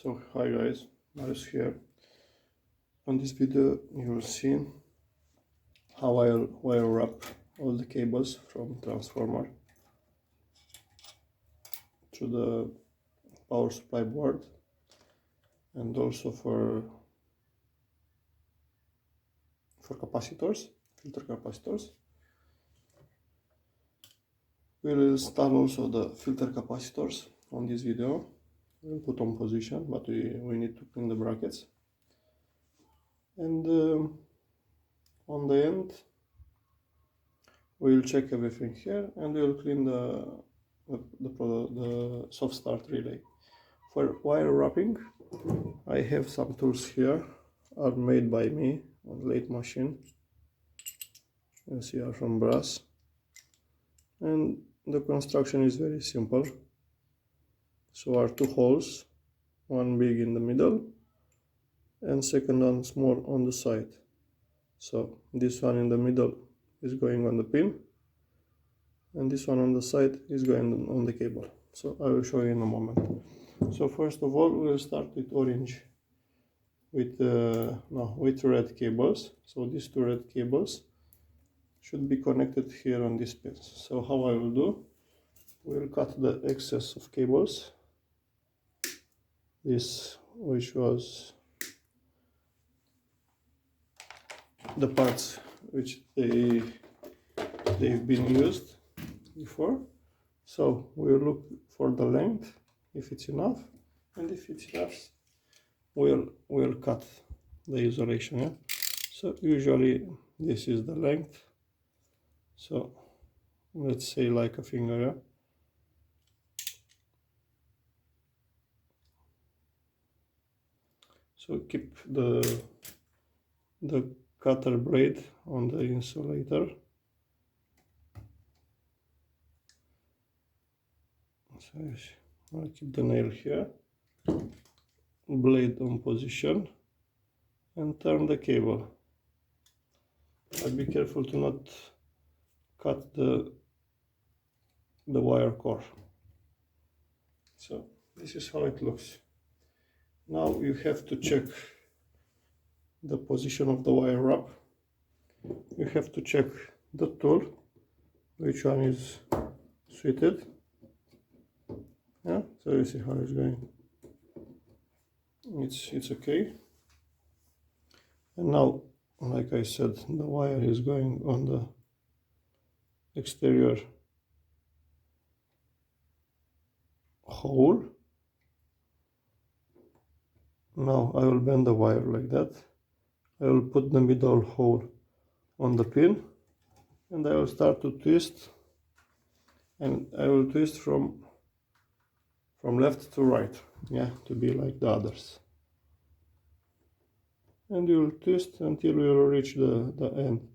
So hi guys, Marius here. On this video you will see how I'll wire wrap all the cables from transformer to the power supply board and also for capacitors, filter capacitors. We'll install also the filter capacitors on this video. We'll put on position, but we need to clean the brackets. And on the end we'll check everything here and we'll clean the soft start relay. For wire wrapping, I have some tools here, are made by me on lathe machine. You see, are from brass, and the construction is very simple. So are two holes, one big in the middle and second one small on the side. So this one in the middle is going on the pin and this one on the side is going on the cable. So I will show you in a moment. So first of all we'll start with orange, with red cables. So these two red cables should be connected here on these pins. So how I will do, we'll cut the excess of cables, this which was the parts which they've been used before. So we'll look for the length, if it's enough, and if it's enough we'll cut the isolation. Yeah? So usually this is the length, so let's say like a finger. Yeah? So keep the cutter blade on the insulator. So I'll keep the nail here, blade on position, and turn the cable. But be careful to not cut the wire core. So this is how it looks. Now you have to check the position of the wire wrap. You have to check the tool, which one is suited. Yeah, so you see how it's going. It's okay. And now, like I said, the wire is going on the exterior hole. Now I will bend the wire like that. I will put the middle hole on the pin and I will start to twist, and I will twist from left to right, yeah, to be like the others. And you will twist until you will reach the end.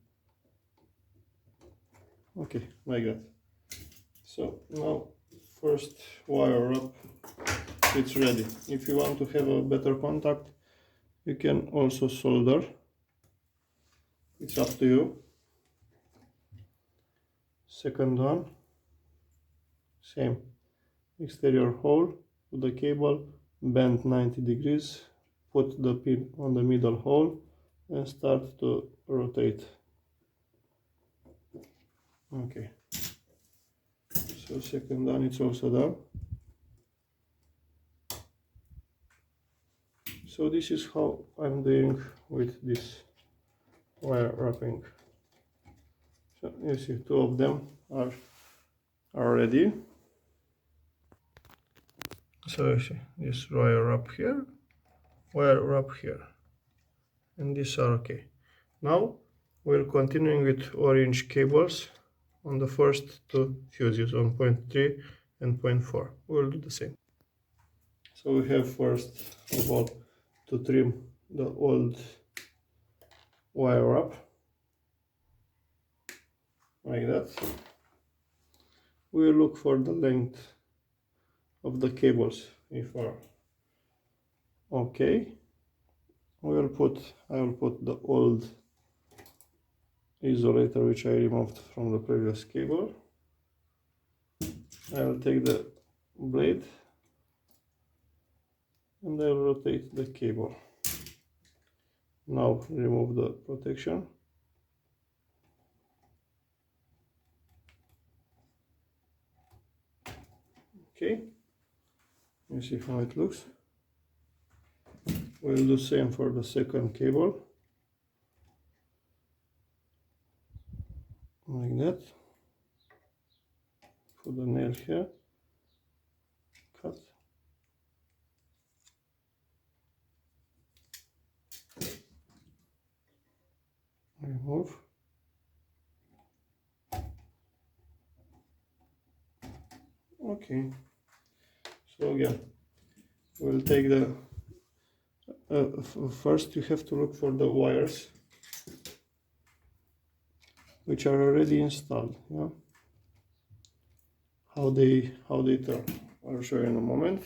Okay, like that. So now first wire wrap, it's ready. If you want to have a better contact, you can also solder. It's up to you. Second one, same, exterior hole with the cable, bend 90 degrees, put the pin on the middle hole and start to rotate. Okay, so second one, it's also done. So this is how I'm doing with this wire wrapping. So you see, two of them are ready. So you see, this wire wrap here, wire wrap here, and these are okay. Now we're continuing with orange cables on the first two fuses, on point 3 and point 4. We'll do the same. So we have first of all to trim the old wire wrap like that. We'll look for the length of the cables if are okay. I will put the old isolator which I removed from the previous cable. I will take the blade and I'll rotate the cable. Now remove the protection. Okay, you see how it looks. We'll do the same for the second cable, like that. Put the nail here, cut, remove. Okay, so again, we'll take the first you have to look for the wires which are already installed. Yeah, how they turn, I'll show you in a moment.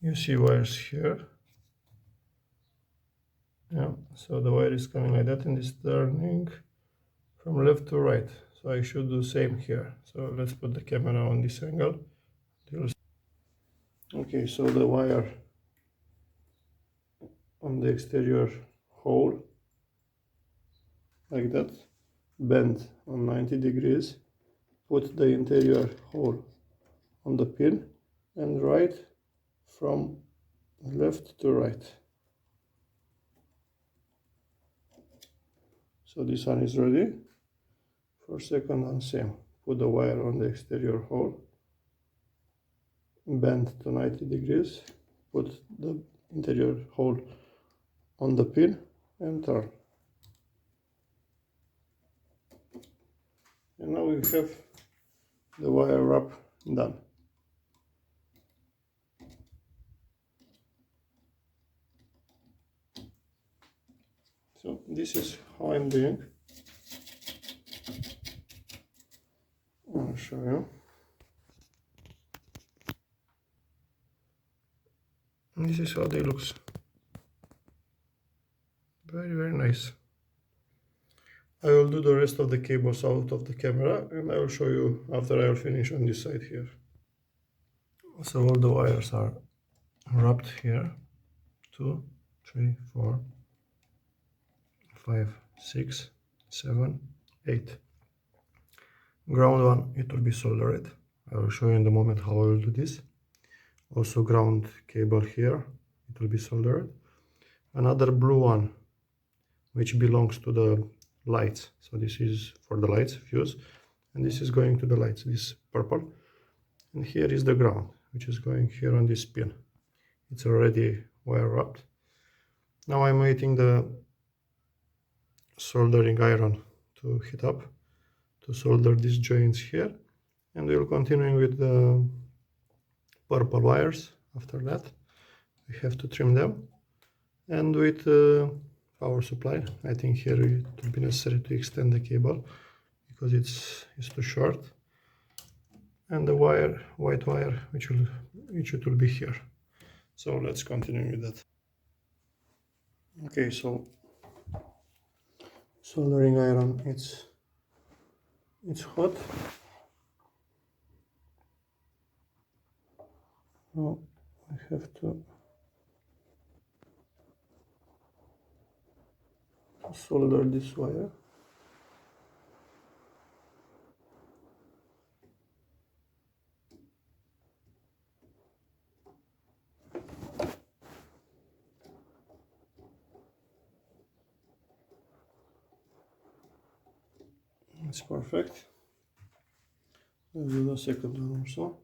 You see wires here. Yeah, so the wire is coming like that and it's turning from left to right. So I should do the same here. So let's put the camera on this angle. Okay, so the wire on the exterior hole, like that, bend on 90 degrees, put the interior hole on the pin and right from left to right. So this one is ready. For second one, same. Put the wire on the exterior hole, bend to 90 degrees, put the interior hole on the pin and turn. And now we have the wire wrap done. So this is how I'm doing. I'll show you. This is how they look. Very, very nice. I will do the rest of the cables out of the camera and I will show you after I will finish on this side here. So all the wires are wrapped here. 2, 3, 4, 5, 6, 7, 8. Ground one, it will be soldered. I will show you in a moment how I will do this. Also ground cable here, it will be soldered. Another blue one, which belongs to the lights. So this is for the lights fuse, and this is going to the lights, this purple. And here is the ground, which is going here on this pin. It's already wire wrapped. Now I'm waiting the soldering iron to heat up to solder these joints here, and we'll continue with the purple wires. After that we have to trim them, and with power supply, I think here it will be necessary to extend the cable because it's too short, and the wire, white wire, which it will be here. So let's continue with that. Okay, so soldering iron, it's hot. Now I have to solder this wire. It's perfect. Let's do the second one also.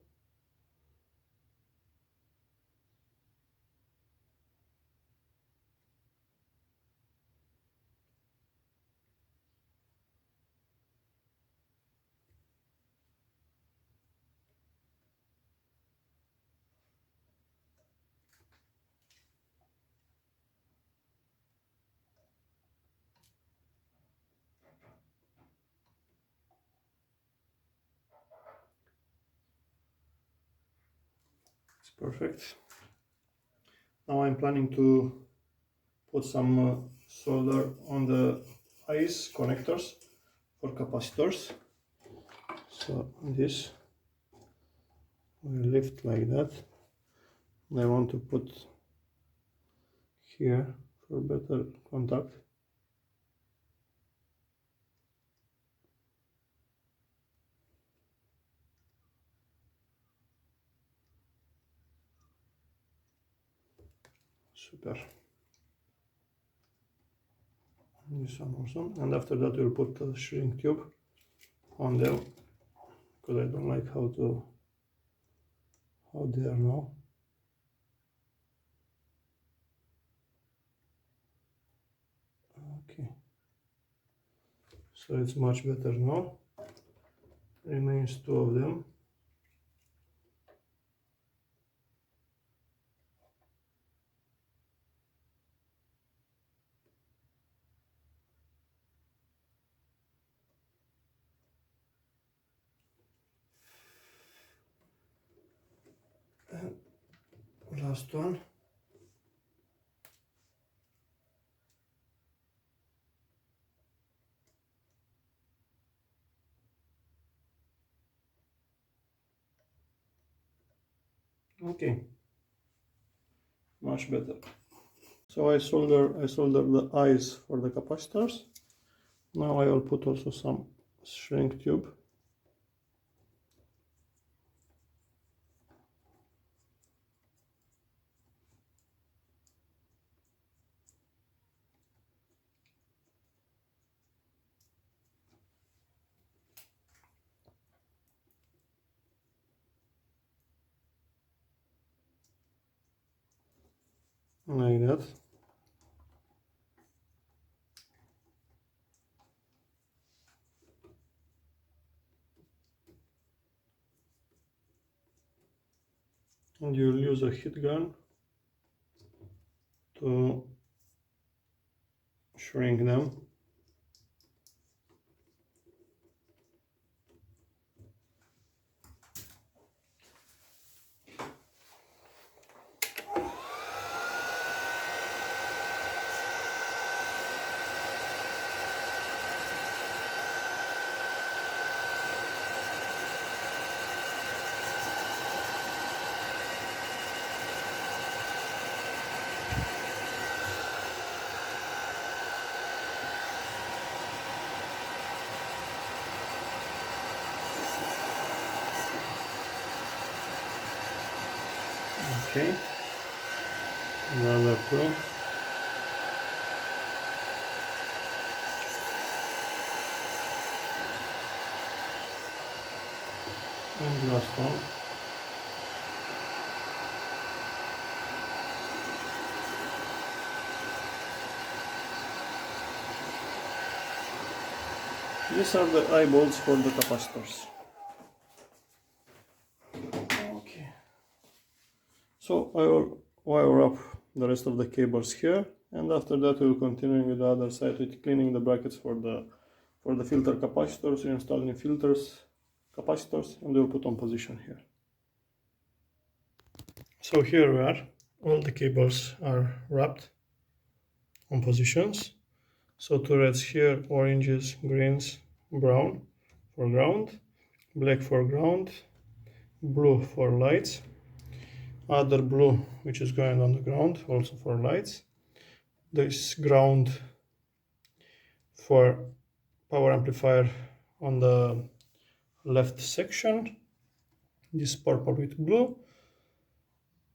It's perfect. Now I'm planning to put some solder on the ICE connectors for capacitors. So this we lift like that, I want to put here for better contact. Super. This one also. And after that we'll put the shrink tube on them, because I don't like how they are now. Okay. So it's much better now. Remains 2 of them. And last one. Okay, much better. So I solder the eyes for the capacitors. Now I will put also some shrink tube. Like that. And you'll use a heat gun to shrink them. Okay, another 2. And last one. These are the eyeballs for the capacitors. Okay. So I will wire up the rest of the cables here, and after that we will continue with the other side with cleaning the brackets for the filter capacitors. We install new filters, capacitors, and we will put on position here. So here we are. All the cables are wrapped on positions. So 2 reds here, oranges, greens, brown for ground, black for ground, blue for lights, other blue which is going on the ground also for lights, this ground for power amplifier on the left section, this purple with blue,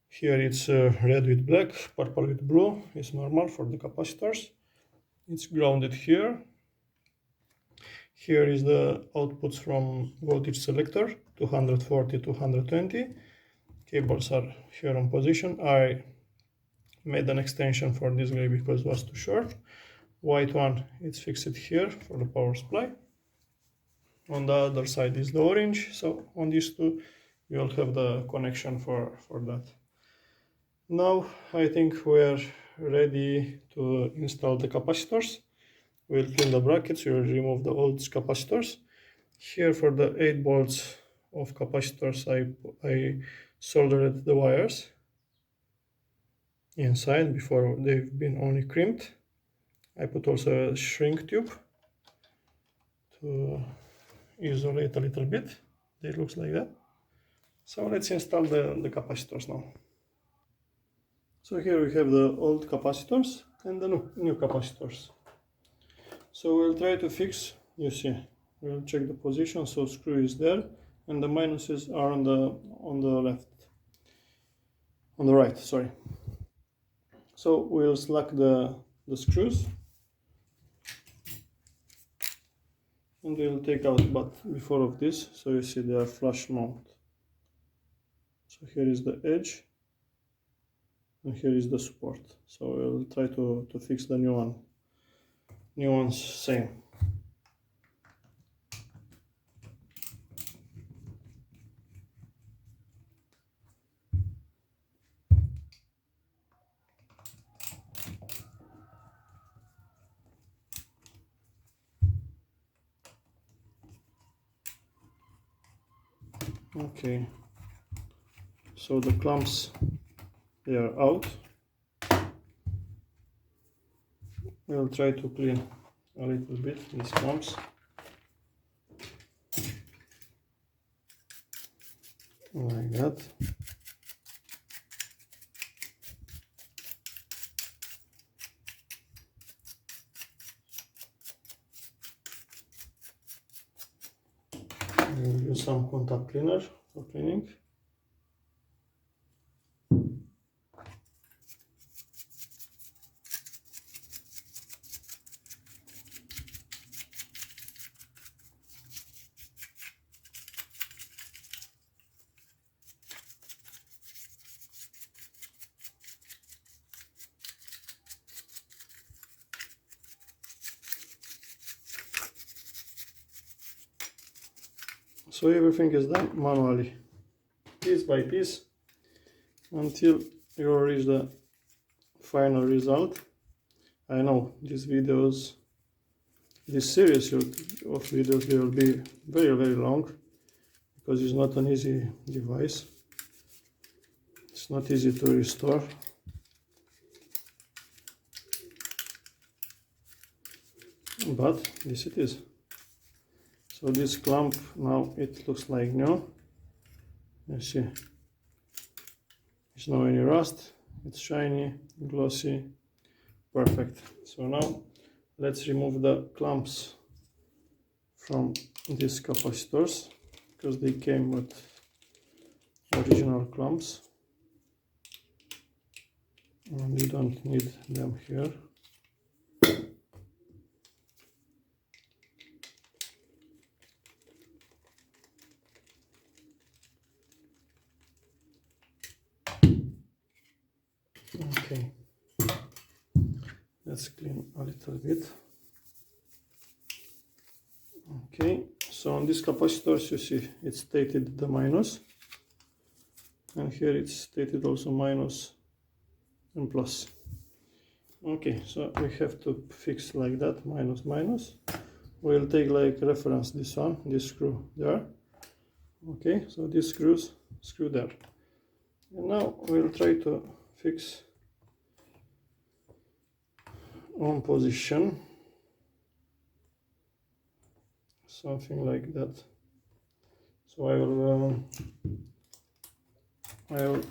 here it's red with black, purple with blue is normal for the capacitors, it's grounded here. Here is the outputs from voltage selector, 240, 220. Cables are here on position. I made an extension for this gray because it was too short. White one, it's fixed here for the power supply. On the other side is the orange. So on these 2, you will have the connection for that. Now I think we're ready to install the capacitors. We'll clean the brackets, we'll remove the old capacitors. Here for the 8 volts of capacitors, I soldered the wires inside before they've been only crimped. I put also a shrink tube to isolate a little bit. It looks like that. So let's install the capacitors now. So here we have the old capacitors and the new capacitors. So we'll try to fix, you see, we'll check the position, so screw is there and the minuses are on the right, sorry. So we'll slack the screws and we'll take out, but before of this, so you see they are flush mount. So here is the edge and here is the support. So we'll try to fix the new one. New ones same. Okay, so the clamps, they are out. We'll try to clean a little bit these clamps. Like that. We'll use some contact cleaner for cleaning. So everything is done manually, piece by piece, until you reach the final result. I know these videos, this series of videos, they will be very, very long, because it's not an easy device. It's not easy to restore. But this it is. So this clamp, now it looks like new. You see, it's no any rust, it's shiny, glossy, perfect. So now let's remove the clamps from these capacitors, because they came with original clamps and we don't need them here. Okay, let's clean a little bit. Okay, so on these capacitors you see it's stated the minus, and here it's stated also minus and plus. Okay, so we have to fix like that, minus minus. We'll take like reference this one, this screw there. Okay, so these screws, screw there. And now we'll try to fix on position, something like that. So I will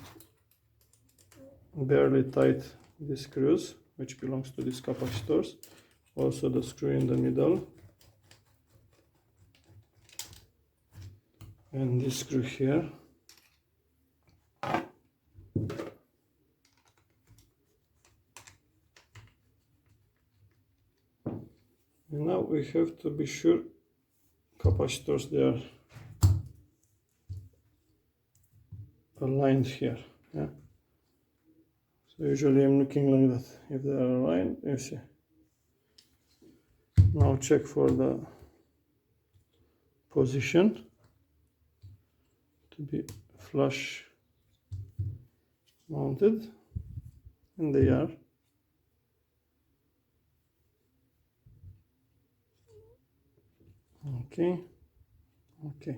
barely tight these screws, which belongs to these capacitors, also the screw in the middle, and this screw here. And now we have to be sure capacitors, they are aligned here. Yeah. So usually I'm looking like that. If they are aligned, you see. Now check for the position to be flush mounted, and they are. Okay, okay.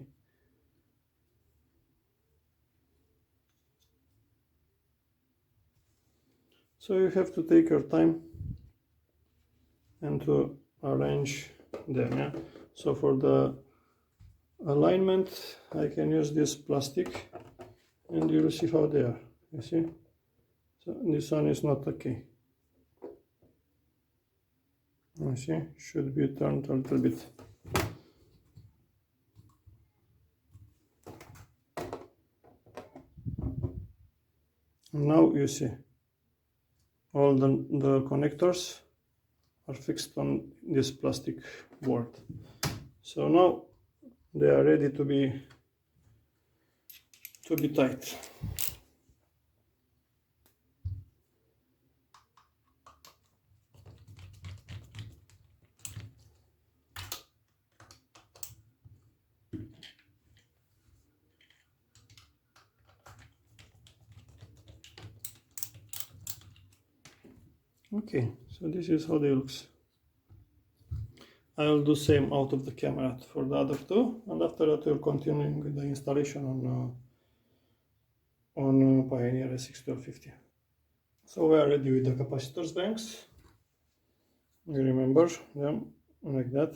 So you have to take your time and to arrange them. Yeah? So for the alignment, I can use this plastic, and you will see how they are. You see? So this one is not okay. I see, should be turned a little bit. Now you see all the connectors are fixed on this plastic board. So now they are ready to be tight. Okay, so this is how they look. I will do same out of the camera for the other two, and after that we'll continue with the installation on Pioneer SX1250. So we are ready with the capacitors banks. You remember them like that.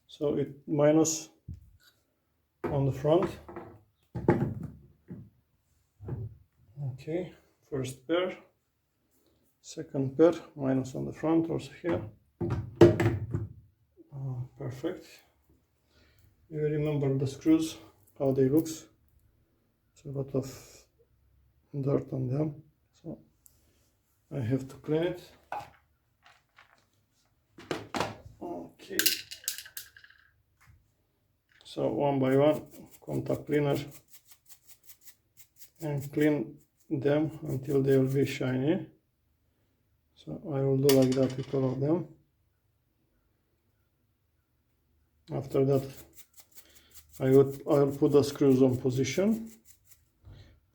So it minus on the front. Okay, first pair. Second pair, minus on the front, also here. Perfect. You remember the screws, how they look. It's a lot of dirt on them, so I have to clean it. Okay. So one by one, contact cleaner, and clean them until they will be shiny. So I will do like that with all of them. After that, I will put the screws on position.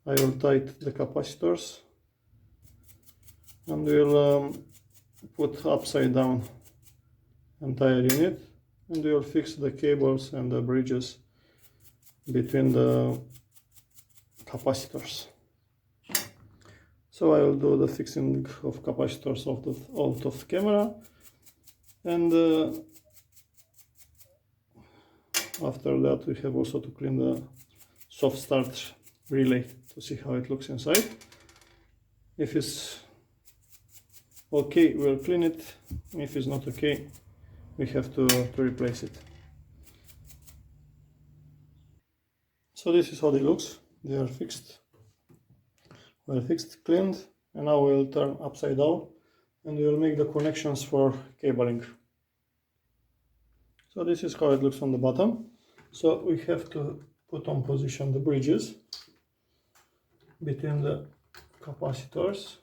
I will tighten the capacitors, and we'll put upside down entire unit, and we will fix the cables and the bridges between the capacitors. So I will do the fixing of capacitors out of camera, and after that we have also to clean the soft start relay to see how it looks inside. If it's okay, we'll clean it. If it's not okay, we have to replace it. So this is how they look. They are fixed. Well fixed, cleaned, and now we'll turn upside down and we'll make the connections for cabling. So this is how it looks on the bottom. So we have to put on position the bridges between the capacitors.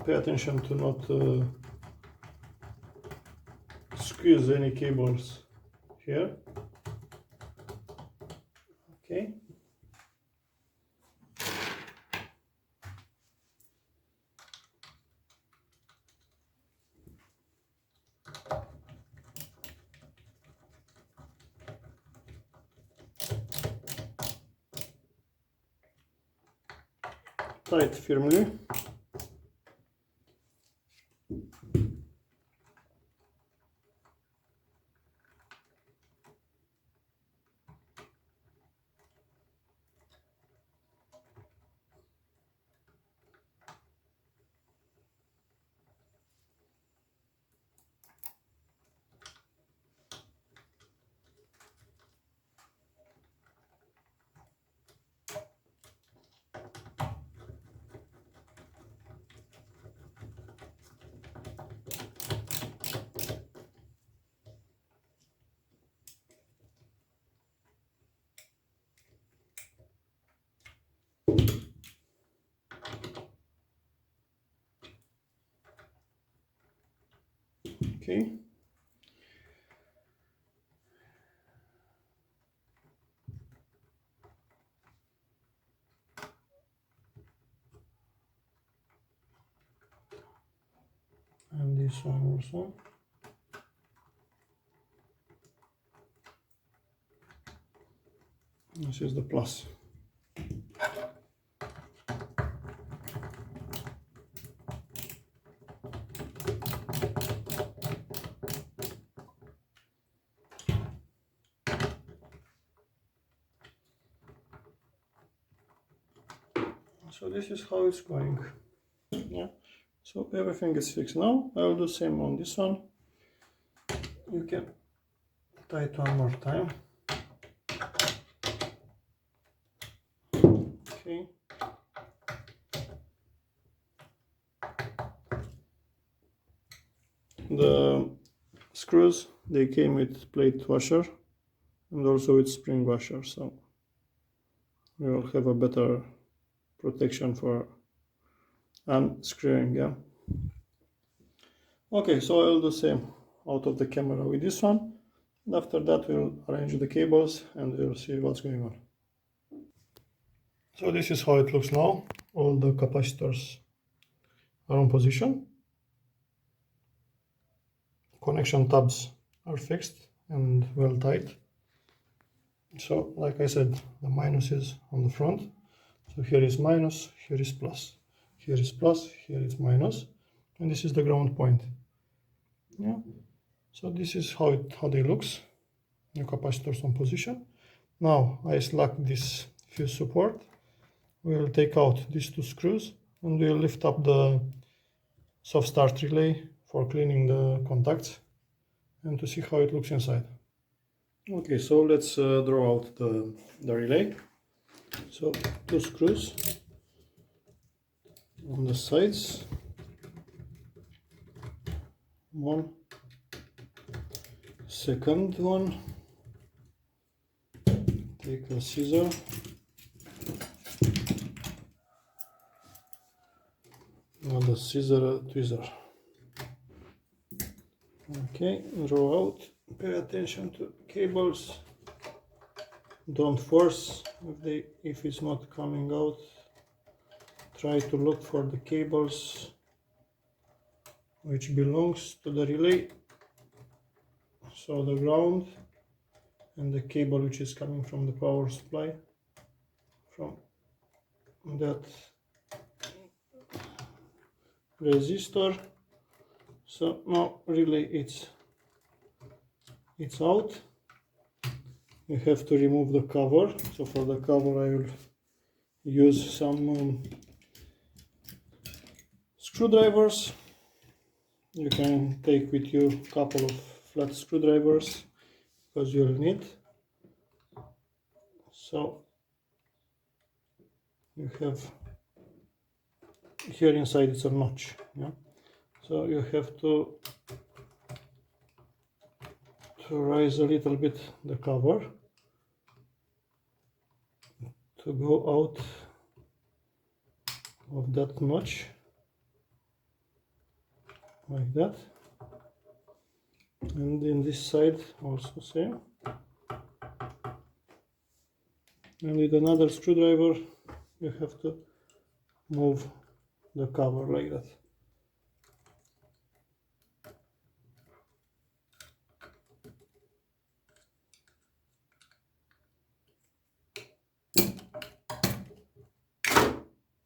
Pay attention to not squeeze any cables here. Okay. Tight firmly. Okay. And this one also. This is the plus. So this is how it's going. Yeah. So everything is fixed now. I will do same on this one. You can tie it one more time. Okay. The screws, they came with plate washer and also with spring washer, so we will have a better protection for unscrewing. Yeah. Okay, so I'll do the same out of the camera with this one, and after that we'll arrange the cables and we'll see what's going on. So this is how it looks now. All the capacitors are on position. Connection tabs are fixed and well tight. So like I said, the minus is on the front. So here is minus, here is plus. Here is plus, here is minus, and this is the ground point. Yeah. So this is how they looks. The capacitors on position. Now I slack this fuse support. We'll take out these two screws and we'll lift up the soft start relay for cleaning the contacts and to see how it looks inside. Okay, so let's draw out the relay. So two screws on the sides, one, second one, take a scissor, not a scissor, a tweezer. Okay, draw out, pay attention to cables, don't force if it's not coming out. Try to look for the cables which belongs to the relay, so the ground and the cable which is coming from the power supply from that resistor. So now relay it's out. You have to remove the cover. So for the cover I will use some screwdrivers. You can take with you a couple of flat screwdrivers because you'll need. So you have here inside it's a notch. Yeah. So you have to raise a little bit the cover to go out of that notch like that, and in this side also same, and with another screwdriver you have to move the cover like that.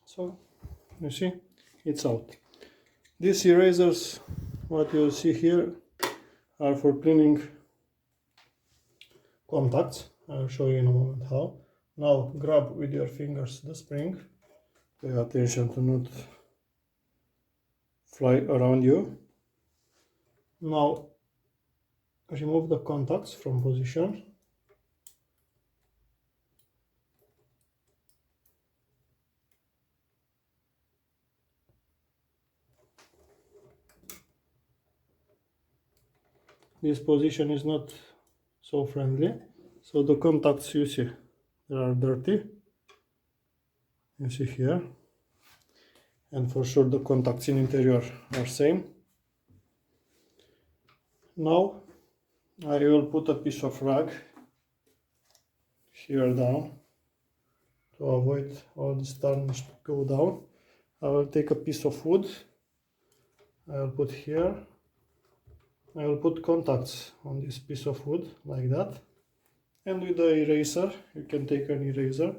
So you see it's out. These erasers, what you see here, are for cleaning contacts. I'll show you in a moment how. Now grab with your fingers the spring. Pay attention to not fly around you. Now remove the contacts from position. This position is not so friendly, so the contacts you see, they are dirty. You see here, and for sure the contacts in interior are same. Now I will put a piece of rag here down to avoid all this tarnish to go down. I will take a piece of wood, I will put here. I will put contacts on this piece of wood like that, and with the eraser, you can take an eraser.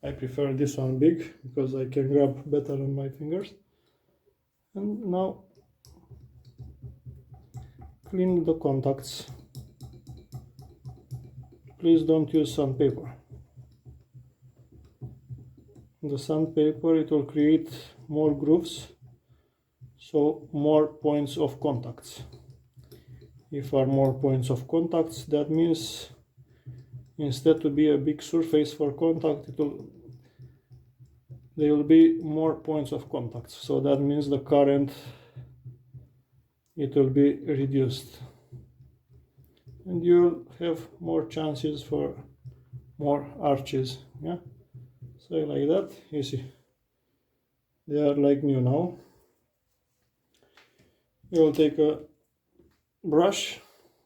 I prefer this one big because I can grab better on my fingers. And now clean the contacts. Please don't use sandpaper. the sandpaper, it will create more grooves, so more points of contacts. If are more points of contacts, that means instead to be a big surface for contact, there will be more points of contact. So that means the current, it will be reduced, and you'll have more chances for more arches. Yeah, so like that, you see, they are like new now. You will take a brush,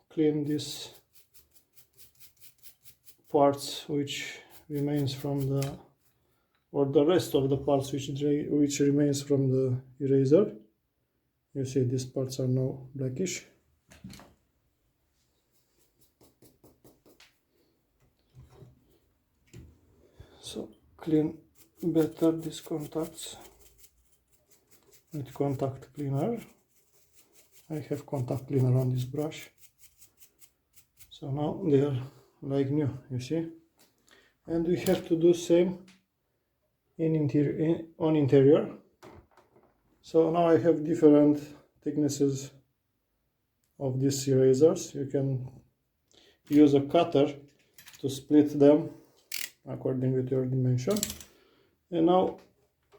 clean these parts which remains from the, or the rest of the parts which remains from the eraser. You see these parts are now blackish. So clean better these contacts with contact cleaner. I have contact cleaner on this brush. So now they are like new, you see. And we have to do same in interior. So now I have different thicknesses of these erasers. You can use a cutter to split them according with your dimension. And now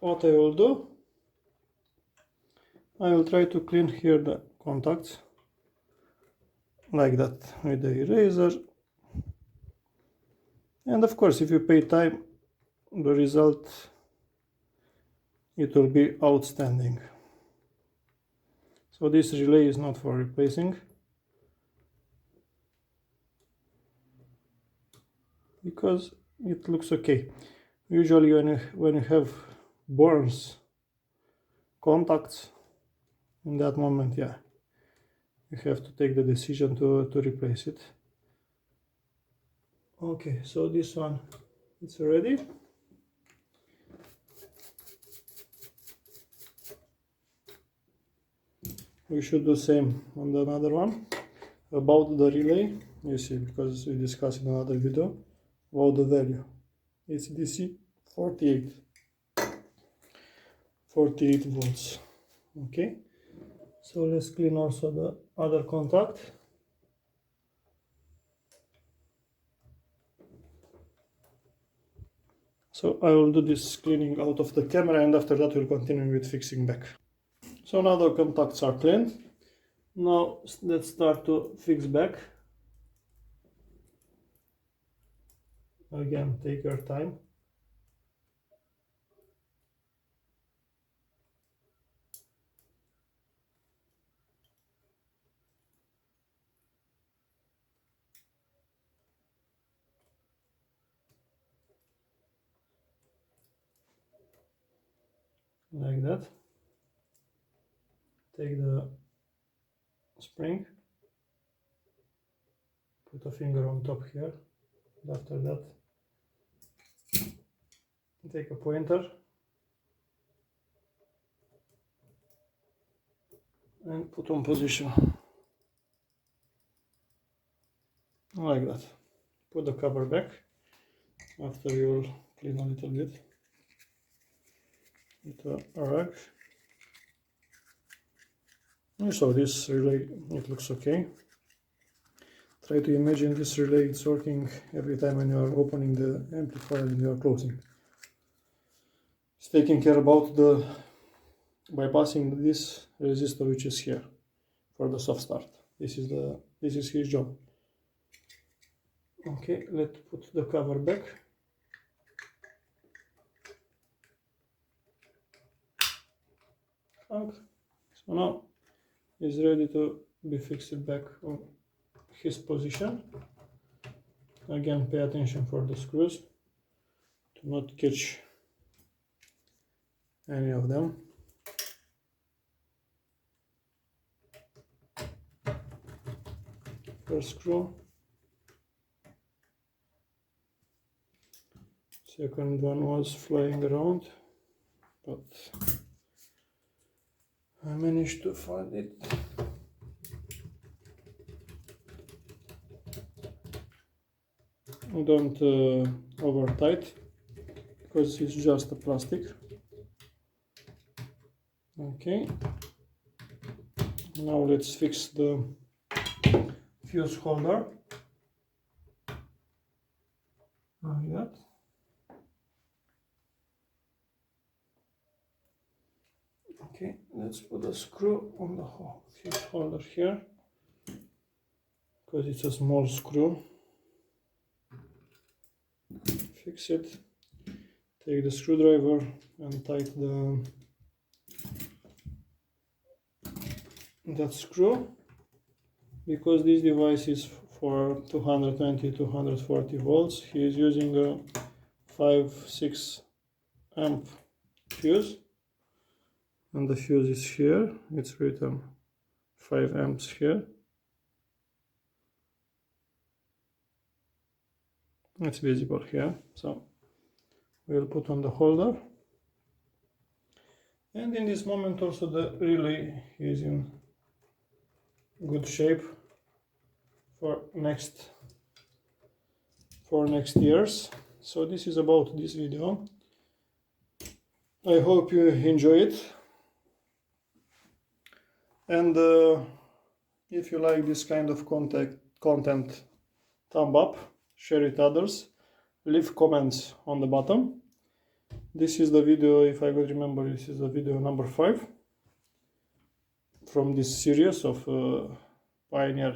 what I will do, I will try to clean here the contacts like that with the eraser. And of course, if you pay time, the result, it will be outstanding. So this relay is not for replacing, because it looks okay. Usually when you have burns contacts, in that moment, yeah, you have to take the decision to replace it. Okay, so this one, it's ready. We should do same on the another one. About the relay, you see, because we discussed in another video about the value. It's DC 48 volts. Okay, so let's clean also the other contact. So I will do this cleaning out of the camera, and after that we'll continue with fixing back. So now the contacts are cleaned. Now let's start to fix back. Again, take your time. Like that. Take the spring, put a finger on top here, and after that take a pointer and put on position like that. Put the cover back. After you will clean a little bit with a rag. So this relay, it looks okay. Try to imagine this relay, it's working every time when you are opening the amplifier and you are closing. It's taking care about the bypassing this resistor which is here for the soft start. This is his job. Okay, let's put the cover back. So now it's ready to be fixed back on his position. Again, pay attention for the screws to not catch any of them. First screw, second one was flying around, but I managed to find it. Don't over tight, because it's just a plastic. Okay, now let's fix the fuse holder like that. Okay, let's put a screw on the fuse holder here, because it's a small screw. Fix it. Take the screwdriver and tighten that screw, because this device is for 220-240 volts. He is using a 5-6 amp fuse, and the fuse is here. It's written 5 amps here. It's visible here, so we'll put on the holder. And in this moment also the relay is in good shape for next years. So this is about this video. I hope you enjoy it, and if you like this kind of content, thumb up, share it with others, leave comments on the bottom. This is the video, if I could remember, this is the video number 5 from this series of Pioneer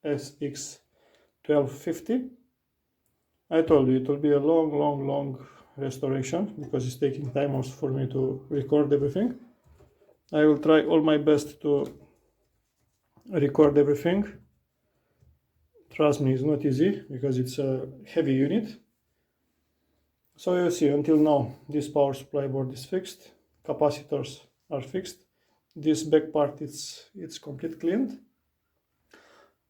SX1250. I told you it will be a long restoration, because it's taking time also for me to record everything. I will try all my best to record everything. Trust me, it's not easy, because it's a heavy unit. So you see, until now this power supply board is fixed, capacitors are fixed, this back part it's complete cleaned.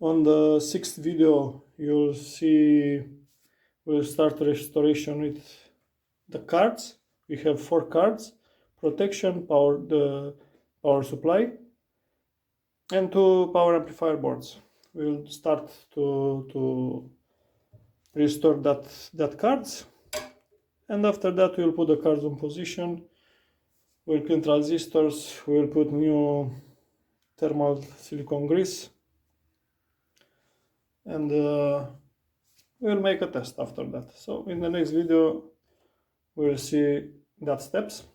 On the 6th video you'll see we'll start restoration with the cards. We have 4 cards: protection, the power supply, and 2 power amplifier boards. We'll start to restore that cards, and after that we'll put the cards on position. We'll clean transistors, we'll put new thermal silicone grease, and we'll make a test after that. So in the next video we'll see that steps.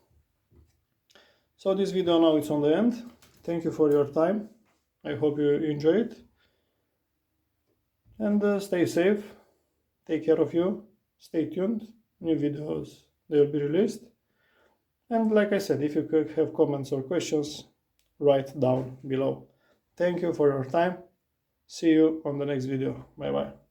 So this video now it's on the end. Thank you for your time. I hope you enjoy it, and stay safe, take care of you, stay tuned, new videos, they will be released. And like I said, if you could have comments or questions, write down below. Thank you for your time. See you on the next video. Bye bye.